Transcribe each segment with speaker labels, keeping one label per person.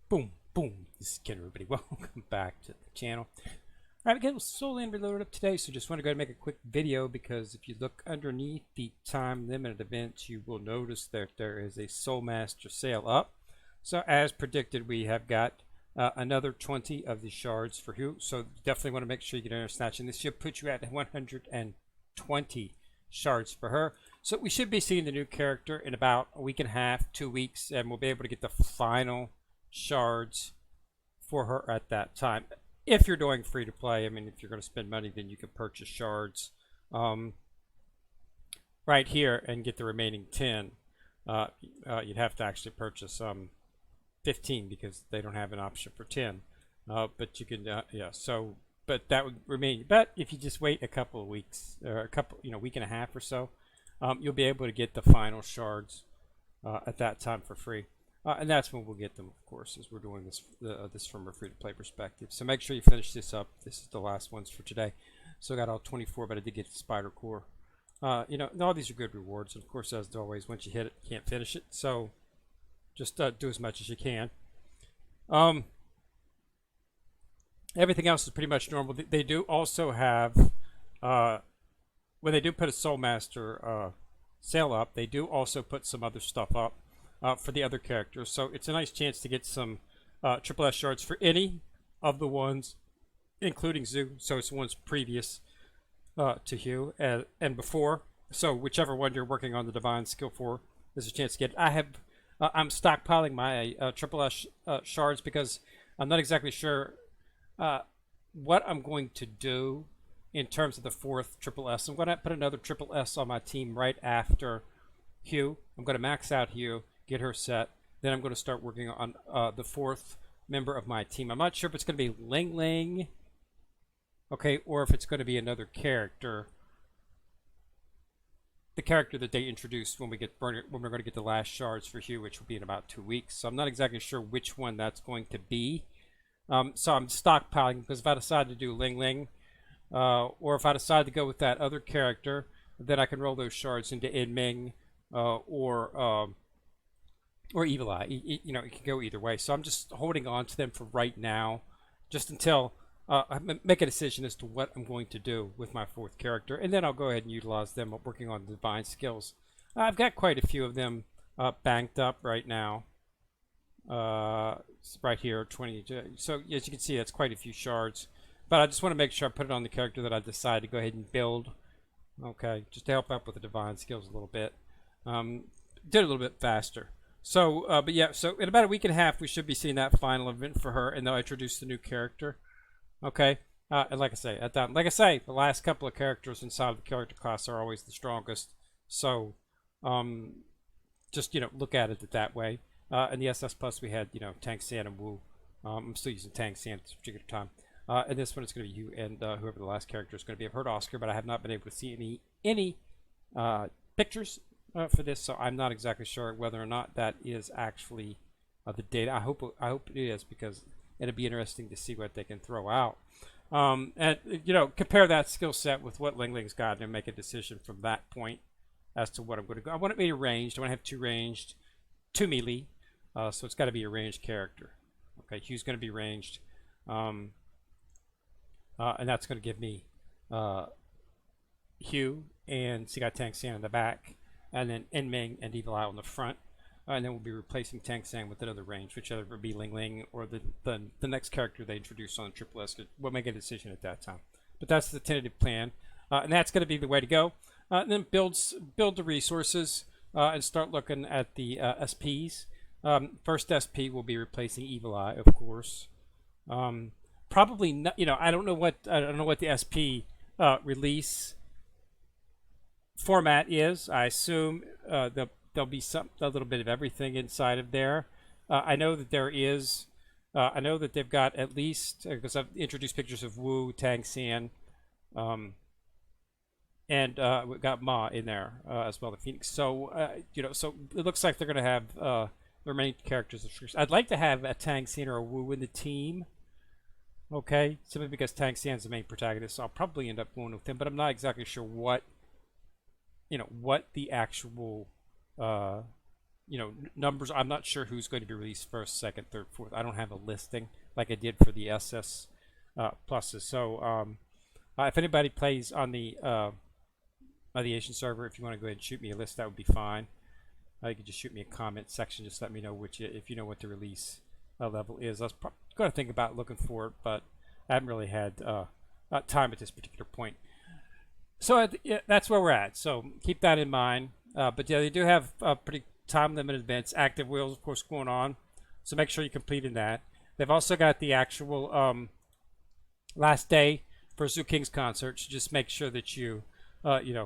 Speaker 1: Boom, boom. This is Ken, everybody. Welcome back to the channel. Alright, again, Soul Land Reloaded up today, so just want to go ahead and make a quick video because if you look underneath the time limited events, you will notice that there is a Soul Master sale up. So as predicted, we have got another 20 of the shards for Hugh, so definitely want to make sure you get in there snatching. This should put you at 120 shards for her. So we should be seeing the new character in about a week and a half, 2 weeks, and we'll be able to get the final shards for her at that time. If you're doing free to play, I mean, if you're going to spend money, then you can purchase shards right here and get the remaining 10. You'd have to actually purchase 15 because they don't have an option for 10. But you can, yeah. So, but that would remain. But if you just wait a couple of weeks or a couple, week and a half or so, you'll be able to get the final shards at that time for free. And that's when we'll get them, of course, as we're doing this this from a free-to-play perspective. So make sure you finish this up. This is the last ones for today. So I got all 24, but I did get the spider core. All these are good rewards. And of course, as always, once you hit it, you can't finish it. So just do as much as you can. Everything else is pretty much normal. They do also have, when they do put a Soul Master sale up, they do also put some other stuff up. For the other characters, so it's a nice chance to get some triple S shards for any of the ones, including Zoo. So it's the ones previous to Hugh and before. So whichever one you're working on the Divine Skill for, there's a chance to get it. I'm stockpiling my triple S shards because I'm not exactly sure what I'm going to do in terms of the fourth triple S. I'm going to put another triple S on my team right after Hugh. I'm going to max out Hugh, get her set, then I'm going to start working on the fourth member of my team. I'm not sure if it's going to be Ling Ling, okay, or if it's going to be another character, the character that they introduced when we're going to get the last shards for Hugh, which will be in about 2 weeks. So I'm not exactly sure which one that's going to be. So I'm stockpiling because if I decide to do Ling Ling, or if I decide to go with that other character, then I can roll those shards into In Ming or Evil Eye. It can go either way. So I'm just holding on to them for right now, just until I make a decision as to what I'm going to do with my fourth character, and then I'll go ahead and utilize them working on the Divine Skills. I've got quite a few of them banked up right now. Right here, 20. So as you can see, that's quite a few shards. But I just want to make sure I put it on the character that I decide to go ahead and build. Okay, just to help out with the Divine Skills a little bit. Did a little bit faster. So, but yeah, so in about a week and a half, we should be seeing that final event for her, and they'll introduce the new character. Okay, and like I say, the last couple of characters inside of the character class are always the strongest. So, just look at it that way. In the SS Plus, we had Tang San and Wu. I'm still using Tang San at this particular time. And this one is going to be you and whoever the last character is going to be. I've heard Oscar, but I have not been able to see any pictures for this, so I'm not exactly sure whether or not that is actually the data. I hope it is, because it'd be interesting to see what they can throw out. And compare that skill set with what Ling Ling's got and make a decision from that point as to what I'm going to go. I want it to be ranged. I want to have 2 ranged, 2 melee, so it's got to be a ranged character. Okay, Hugh's going to be ranged, and that's going to give me Hugh, and so you got Tang San in the back, and then En Ming and Evil Eye on the front, and then we'll be replacing Tang San with another range, whichever would be Ling Ling or the next character they introduce on the Triple S. We'll make a decision at that time, but that's the tentative plan, and that's going to be the way to go. And then build the resources and start looking at the SPs. First SP will be replacing Evil Eye, of course. Probably not, I don't know what the SP release format is. I assume there'll be a little bit of everything inside of there. I know that there is. I know that they've got at least, because I've introduced pictures of Wu, Tang San, and we've got Ma in there as well, the Phoenix. So so it looks like they're going to have the remaining characters. I'd like to have a Tang San or a Wu in the team. Okay, simply because Tang San's the main protagonist, so I'll probably end up going with him, but I'm not exactly sure what the actual numbers. I'm not sure who's going to be released first, second, third, fourth. I don't have a listing like I did for the SS pluses. So if anybody plays on the Asian server, if you want to go ahead and shoot me a list, that would be fine. You can just shoot me a comment section. Just let me know if you know what the release level is. I was going to think about looking for it, but I haven't really had time at this particular point. So that's where we're at. So keep that in mind. But yeah, they do have pretty time-limited events, active wheels, of course, going on. So make sure you complete in that. They've also got the actual last day for Zoo King's concert. So just make sure that you, do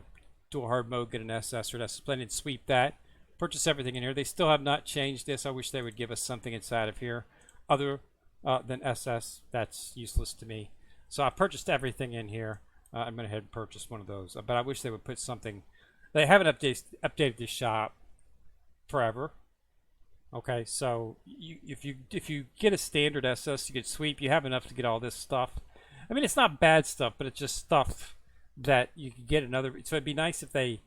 Speaker 1: a hard mode, get an SS or an SS Splendid, sweep that. Purchase everything in here. They still have not changed this. I wish they would give us something inside of here other than SS. That's useless to me. So I purchased everything in here. I'm going to head and purchase one of those. But I wish they would put something. They haven't updated this shop forever. Okay, so if you get a standard SS, you get sweep. You have enough to get all this stuff. I mean, it's not bad stuff, but it's just stuff that you can get another. So it'd be nice if they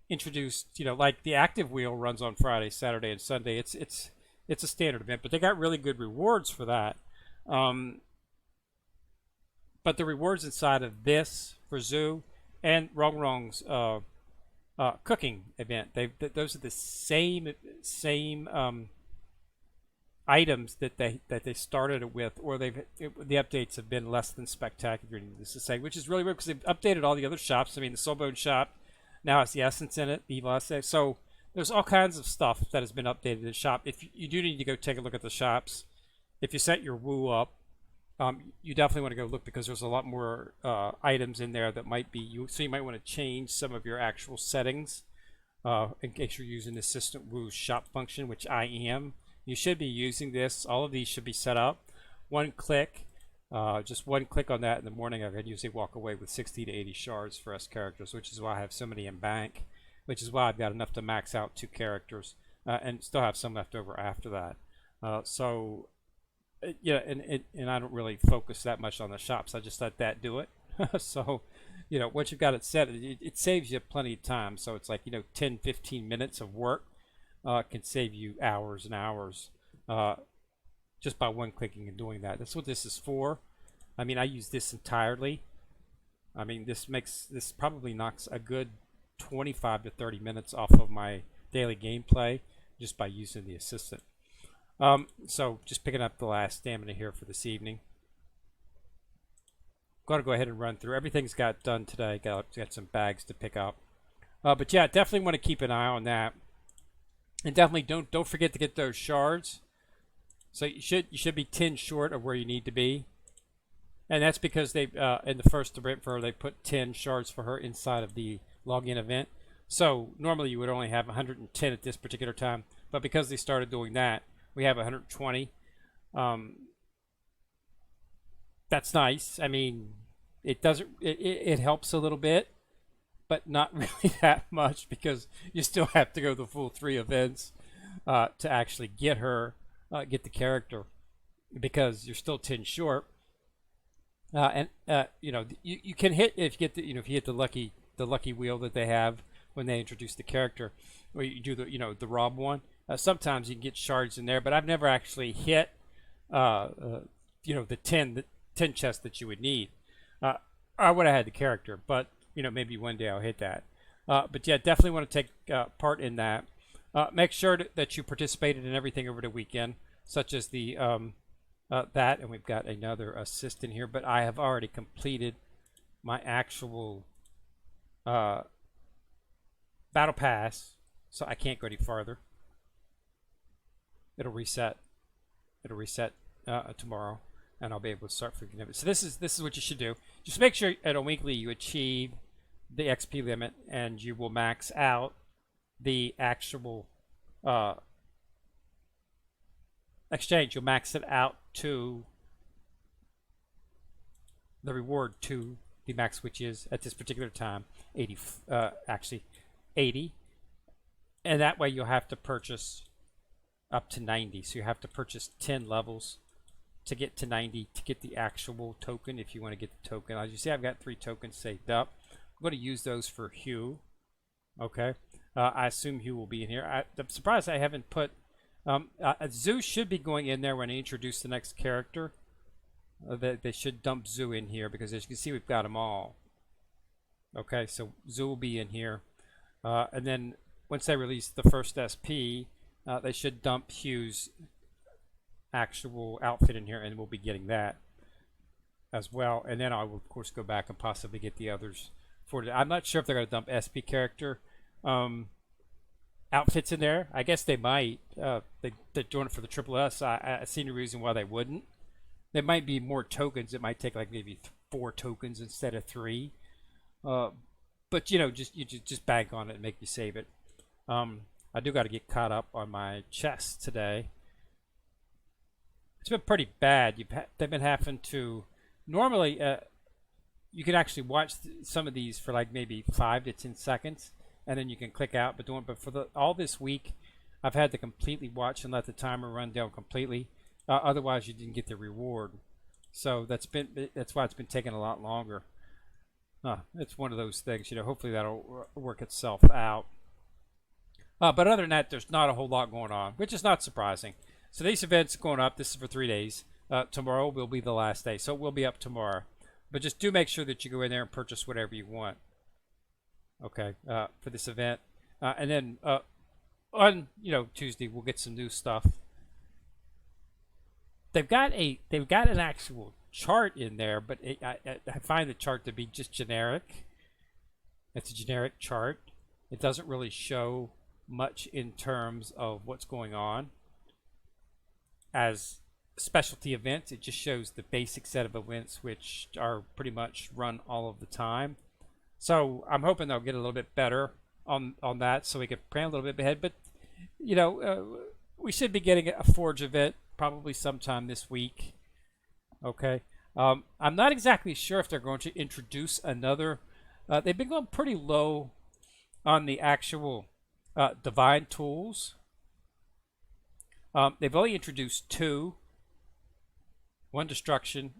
Speaker 1: introduced, like the active wheel runs on Friday, Saturday, and Sunday. It's a standard event, but they got really good rewards for that. But the rewards inside of this for Zoo and Wrong's cooking event, those are the same items that they started it with, or the updates have been less than spectacular. This to say, which is really weird because they've updated all the other shops. I mean, the Soulbone shop now has the Essence in it, the Evil Essence. So there's all kinds of stuff that has been updated in the shop. If you do need to go take a look at the shops, if you set your Woo up, you definitely want to go look because there's a lot more items in there that might be you. So you might want to change some of your actual settings in case you're using the Assistant Woo shop function, which I am. You should be using this. All of these should be set up. One click, just one click on that in the morning. I can usually walk away with 60 to 80 shards for S characters, which is why I have so many in bank, which is why I've got enough to max out 2 characters and still have some left over after that. Yeah, and I don't really focus that much on the shops. I just let that do it. So, once you've got it set, it saves you plenty of time. So it's like, 10, 15 minutes of work can save you hours and hours just by one clicking and doing that. That's what this is for. I mean, I use this entirely. I mean, this probably knocks a good 25 to 30 minutes off of my daily gameplay just by using the assistant. So just picking up the last stamina here for this evening. Going to go ahead and run through. Everything's got done today. Got some bags to pick up. But yeah, definitely want to keep an eye on that. And definitely don't forget to get those shards. So you should be 10 short of where you need to be. And that's because they in the first event for her, they put 10 shards for her inside of the login event. So normally you would only have 110 at this particular time, but because they started doing that, we have 120. That's nice. I mean, it helps a little bit, but not really that much because you still have to go the full 3 events to actually get her, get the character, because you're still 10 short. You can hit if you get if you hit the lucky wheel that they have when they introduce the character, or you do the Rob one. Sometimes you can get shards in there, but I've never actually hit the 10 chests that you would need. I would have had the character, but maybe one day I'll hit that. But yeah, definitely want to take part in that. Make sure that you participated in everything over the weekend, such as the that, and we've got another assist in here. But I have already completed my actual battle pass, so I can't go any farther. It'll reset. It'll reset tomorrow, and I'll be able to start forgetting it. So this is what you should do. Just make sure at a weekly you achieve the XP limit, and you will max out the actual exchange. You'll max it out to the reward to the max, which is at this particular time 80. Actually, 80, and that way you'll have to purchase up to 90. So you have to purchase 10 levels to get to 90 to get the actual token. If you want to get the token, as you see, I've got 3 tokens saved up. I'm going to use those for Hugh. Okay, I assume Hugh will be in here. I'm surprised I haven't put... Zoo should be going in there when I introduce the next character. They should dump Zoo in here because as you can see we've got them all. Okay, so Zoo will be in here. And then once they release the first SP, they should dump Hugh's actual outfit in here, and we'll be getting that as well. And then I will, of course, go back and possibly get the others for it. I'm not sure if they're going to dump SP character outfits in there. I guess they might. They're doing it for the Triple S. I see no reason why they wouldn't. There might be more tokens. It might take like maybe 4 tokens instead of 3. But you know, just bank on it and make you save it. I do got to get caught up on my chest today. It's been pretty bad. They've been having to. Normally, you can actually watch some of these for like maybe 5 to 10 seconds, and then you can click out. But for all this week, I've had to completely watch and let the timer run down completely. Otherwise, you didn't get the reward. So that's why it's been taking a lot longer. It's one of those things, you know. Hopefully that'll work itself out. But other than that, there's not a whole lot going on, which is not surprising. So these events going up. This is for 3 days. Tomorrow will be the last day, so it will be up tomorrow. But just do make sure that you go in there and purchase whatever you want. Okay, for this event, and then on Tuesday we'll get some new stuff. They've got an actual chart in there, but I find the chart to be just generic. It's a generic chart. It doesn't really show much in terms of what's going on as specialty events. It just shows the basic set of events, which are pretty much run all of the time. So I'm hoping they'll get a little bit better on that, so we can plan a little bit ahead. But you know, we should be getting a Forge event probably sometime this week. Okay, I'm not exactly sure if they're going to introduce another. They've been going pretty low on the actual divine tools. They've only introduced 2. 1 destruction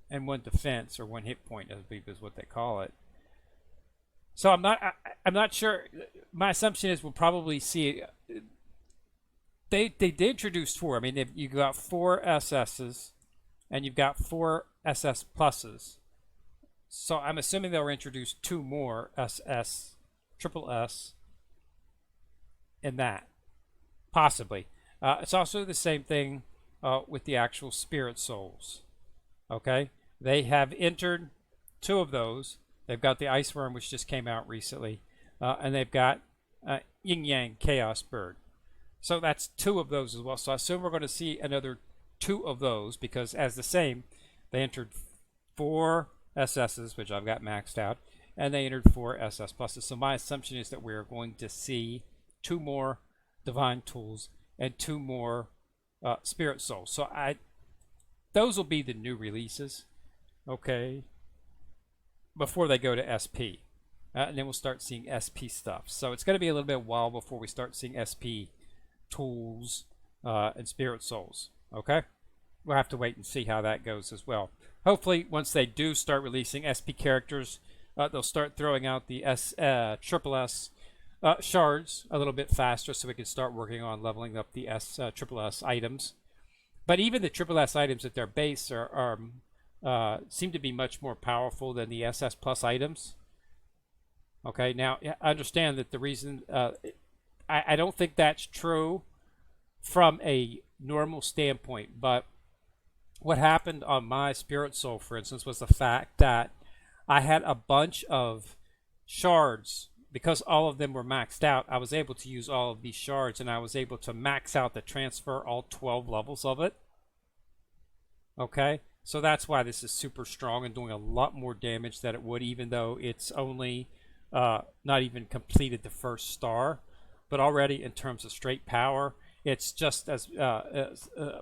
Speaker 1: and 1 defense, or 1 hit point, I believe is what they call it. So I'm not sure. My assumption is we'll probably see. They did introduce 4. I mean, you got 4 SSs, and you've got 4 SS pluses. So I'm assuming they'll introduce 2 more SS, triple S, in that, possibly. It's also the same thing with the actual spirit souls. Okay, they have entered 2 of those. They've got the Ice Worm, which just came out recently, and they've got Yin Yang Chaos Bird. So that's 2 of those as well. So I assume we're going to see another 2 of those, because as the same, they entered 4 SSs, which I've got maxed out, and they entered 4 SS pluses. So my assumption is that we're going to see 2 more divine tools and 2 more spirit souls. So those will be the new releases, okay, before they go to SP, and then we'll start seeing SP stuff. So it's going to be a little bit while before we start seeing SP tools and spirit souls. Okay, we'll have to wait and see how that goes as well. Hopefully, once they do start releasing SP characters, they'll start throwing out the triple S shards a little bit faster, so we can start working on leveling up the triple S items. But even the triple S items at their base are seem to be much more powerful than the SS plus items. Okay, now I understand that the reason I don't think that's true from a normal standpoint, but what happened on my spirit soul, for instance, was the fact that I had a bunch of shards. Because all of them were maxed out, I was able to use all of these shards, and I was able to max out the transfer all 12 levels of it. Okay, so that's why this is super strong and doing a lot more damage than it would, even though it's only not even completed the first star. But already in terms of straight power, it's just as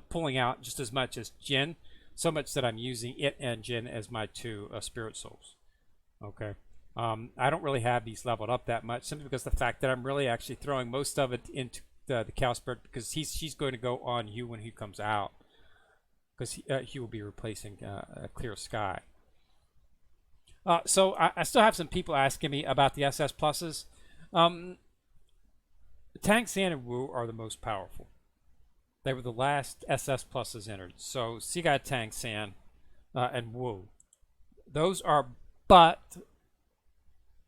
Speaker 1: pulling out just as much as Jin, so much that I'm using it and Jin as my 2 spirit souls. Okay. I don't really have these leveled up that much, simply because the fact that I'm really actually throwing most of it into the Chaos Bird, because she's going to go on Hugh when he comes out, because Hugh will be replacing a Clear Sky. So I still have some people asking me about the SS pluses. Tank San and Wu are the most powerful. They were the last SS pluses entered. So Sigai Tank San and Wu. Those are, but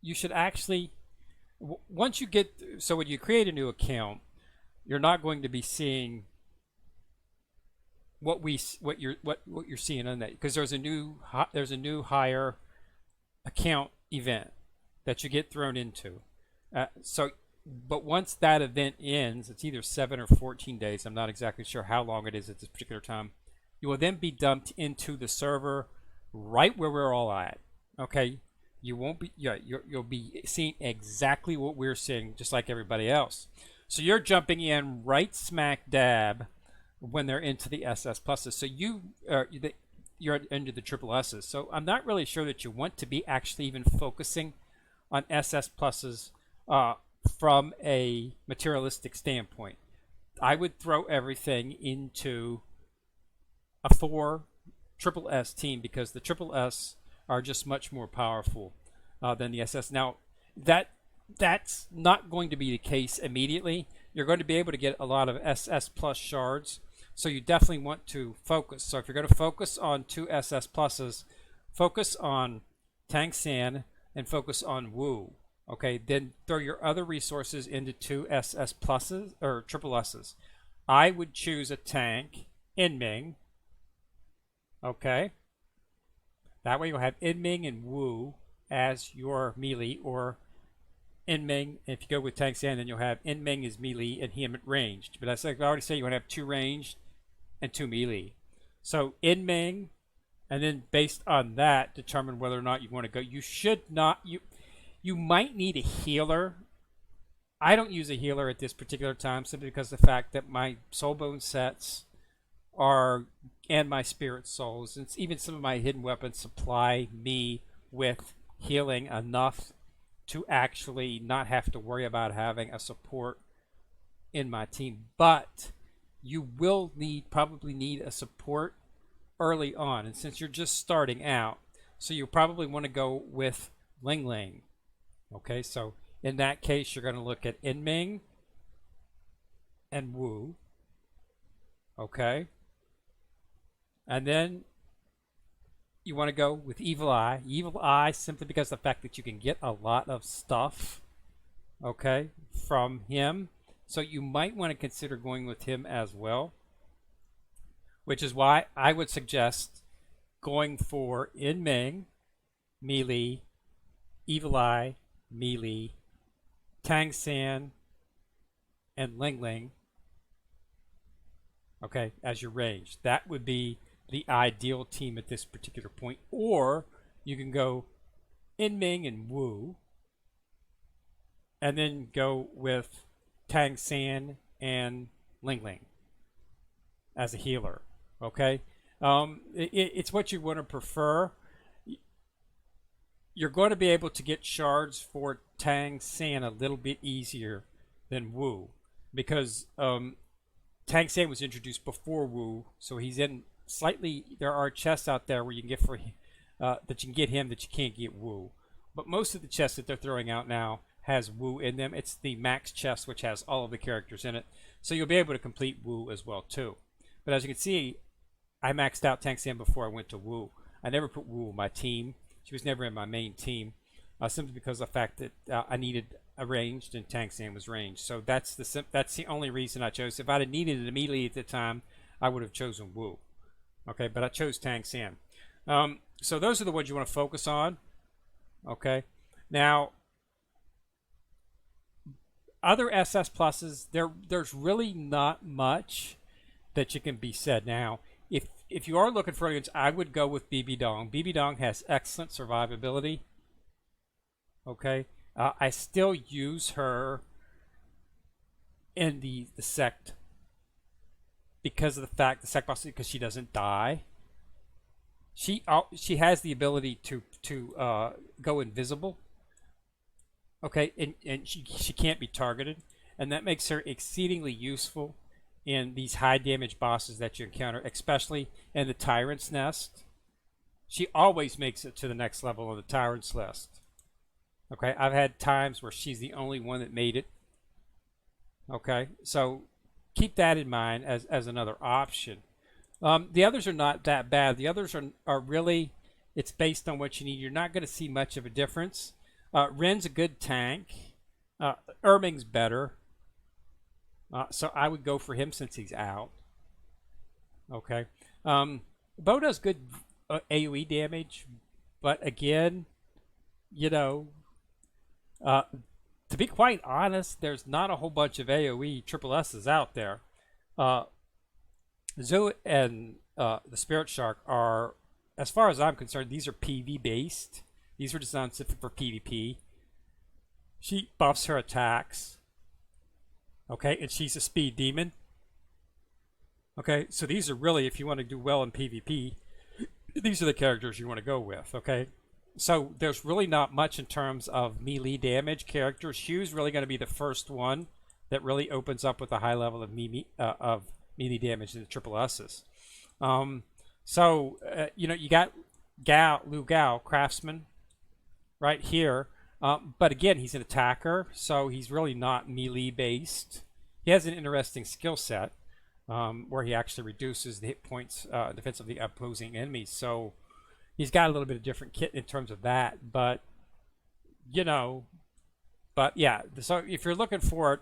Speaker 1: you should actually, once you get, so when you create a new account, you're not going to be seeing what you're seeing on that, because there's a new higher account event that you get thrown into. But once that event ends, it's either 7 or 14 days. I'm not exactly sure how long it is at this particular time. You will then be dumped into the server right where we're all at. Okay, you won't be. Yeah, you'll be seeing exactly what we're seeing, just like everybody else. So you're jumping in right smack dab when they're into the SS pluses. So you're into the triple S's. So I'm not really sure that you want to be actually even focusing on SS pluses from a materialistic standpoint. I would throw everything into a 4 triple S team, because the triple S are just much more powerful than the SS. Now, that's not going to be the case immediately. You're going to be able to get a lot of SS plus shards, so you definitely want to focus. So if you're going to focus on 2 SS pluses, focus on Tang San and focus on Wu. Okay, then throw your other resources into 2 SS pluses or triple S's. I would choose a tank, Inming. Okay, that way you'll have Inming and Wu as your melee, or Inming. If you go with Tang San, then you'll have Inming as melee and him at ranged. But as I already said, you want to have 2 ranged and 2 melee. So Inming, and then based on that, determine whether or not you want to go. You should not. You might need a healer. I don't use a healer at this particular time, simply because of the fact that my soul bone sets are, and my spirit souls, and even some of my hidden weapons supply me with healing enough to actually not have to worry about having a support in my team. But you will probably need a support early on, and since you're just starting out, so you probably want to go with Ling Ling. Okay, so in that case, you're going to look at Inming and Wu. Okay, and then you want to go with Evil Eye. Evil Eye simply because of the fact that you can get a lot of stuff, okay, from him. So you might want to consider going with him as well, which is why I would suggest going for Inming, melee, Evil Eye, melee, Tang San, and Ling Ling, okay, as your range. That would be the ideal team at this particular point. Or you can go Inming and Wu, and then go with Tang San and Ling Ling as a healer. Okay, it's what you want to prefer. You're going to be able to get shards for Tang San a little bit easier than Wu, because Tang San was introduced before Wu, so he's in slightly. There are chests out there where you can get for that you can get him that you can't get Wu, but most of the chests that they're throwing out now has Wu in them. It's the max chest, which has all of the characters in it, so you'll be able to complete Wu as well too. But as you can see, I maxed out Tang San before I went to Wu. I never put Wu in my team. She was never in my main team, simply because of the fact that I needed a ranged, and Tang San was ranged. So that's the only reason I chose. If I'd have needed it immediately at the time, I would have chosen Wu. Okay, but I chose Tang San. So those are the ones you want to focus on. Okay, now other SS pluses, there's really not much that you can be said. Now, if you are looking for aliens, I would go with BB Dong. BB Dong has excellent survivability. Okay, I still use her in the sect because of the fact the sect boss, because she doesn't die. She has the ability to go invisible. Okay, and she can't be targeted, and that makes her exceedingly useful in these high damage bosses that you encounter, especially in the Tyrant's Nest. She always makes it to the next level of the Tyrant's Nest. Okay, I've had times where she's the only one that made it. Okay, so keep that in mind as another option. The others are not that bad. The others are really, it's based on what you need. You're not going to see much of a difference. Ren's a good tank. Erming's better. So I would go for him since he's out. Okay. Bo does good AoE damage, but again, you know, uh, to be quite honest, there's not a whole bunch of AoE triple S's out there. Uh, Zoo and the Spirit Shark are, as far as I'm concerned, these are PV based. These were designed specifically for PvP. She buffs her attacks. Okay, and she's a speed demon. Okay, so these are really, if you want to do well in PvP, these are the characters you want to go with. Okay, so there's really not much in terms of melee damage characters. Shu's really going to be the first one that really opens up with a high level of melee damage in the triple S's. You got Liu Gao, Craftsman, right here. But again, he's an attacker, so he's really not melee based. He has an interesting skill set where he actually reduces the hit points defense of the opposing enemies. So he's got a little bit of different kit in terms of that. But yeah. So if you're looking for it,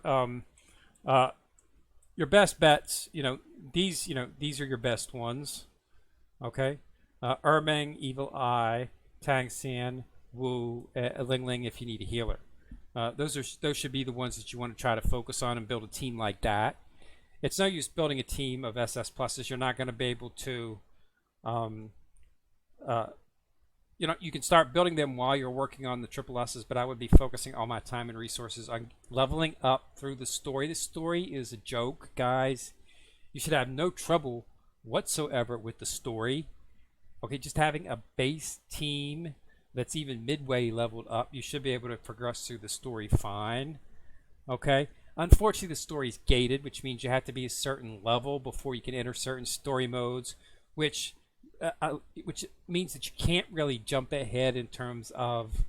Speaker 1: your best bets, these are your best ones. Okay, Erming, Evil Eye, Tang San, Wu, Ling Ling if you need a healer. Those should be the ones that you want to try to focus on and build a team like that. It's no use building a team of SS pluses. You're not going to be able to, you can start building them while you're working on the triple S's, but I would be focusing all my time and resources on leveling up through the story. The story is a joke, guys. You should have no trouble whatsoever with the story. Okay, just having a base team that's even midway leveled up, you should be able to progress through the story fine. Okay, unfortunately the story is gated, which means you have to be a certain level before you can enter certain story modes, which means that you can't really jump ahead in terms of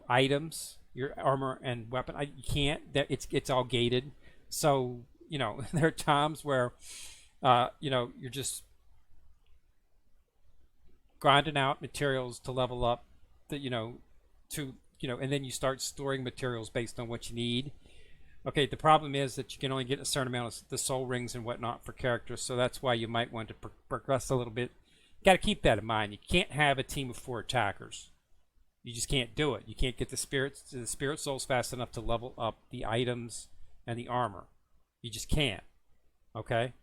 Speaker 1: items, your armor and weapon. You can't. It's all gated. So there are times where you're just grinding out materials to level up and then you start storing materials based on what you need. Okay, the problem is that you can only get a certain amount of the soul rings and whatnot for characters, so that's why you might want to progress a little bit. You got to keep that in mind. You can't have a team of 4 attackers. You just can't do it. You can't get the spirit souls fast enough to level up the items and the armor. You just can't. Okay,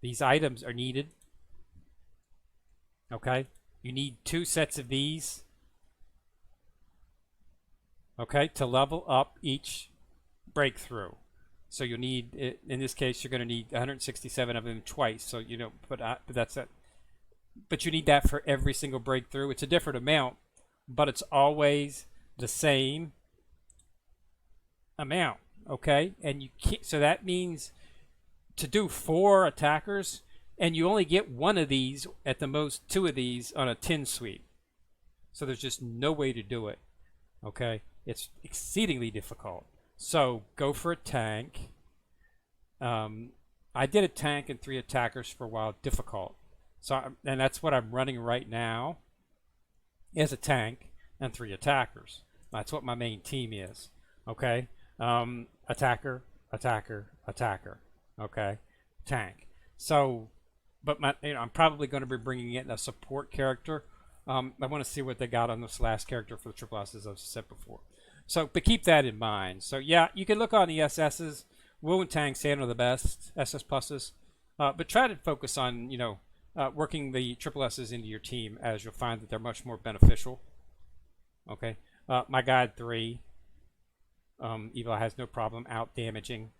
Speaker 1: these items are needed. Okay, you need 2 sets of these. Okay, to level up each breakthrough. So you'll need, in this case, you're going to need 167 of them twice. So but that's it. But you need that for every single breakthrough. It's a different amount, but it's always the same amount. Okay, and you can't. So that means to do 4 attackers, and you only get 1 of these, at the most 2 of these on a 10 sweep. So there's just no way to do it. Okay, it's exceedingly difficult. So go for a tank. I did a tank and 3 attackers for a while, difficult. And that's what I'm running right now, is a tank and 3 attackers. That's what my main team is. Okay, attacker, attacker, attacker. Okay, tank. So, but I'm probably going to be bringing in a support character. I want to see what they got on this last character for the triple S, as I've said before. So, but keep that in mind. So, yeah, you can look on the SSs. Wu and Tang San are the best SS pluses, but try to focus on working the triple S's into your team, as you'll find that they're much more beneficial. Okay, my God 3, Evil has no problem out damaging.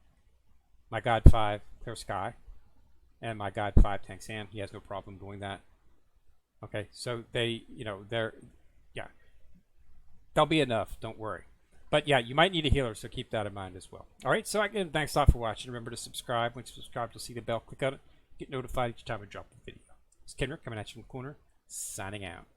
Speaker 1: My God 5, Clear Sky, and my God 5, Tang San, he has no problem doing that. Okay, so they'll be enough. Don't worry. But yeah, you might need a healer, so keep that in mind as well. All right, so again, thanks a lot for watching. Remember to subscribe. Once you subscribe, you'll see the bell. Click on it. Get notified each time I drop the video. It's Kenrick coming at you from the corner, signing out.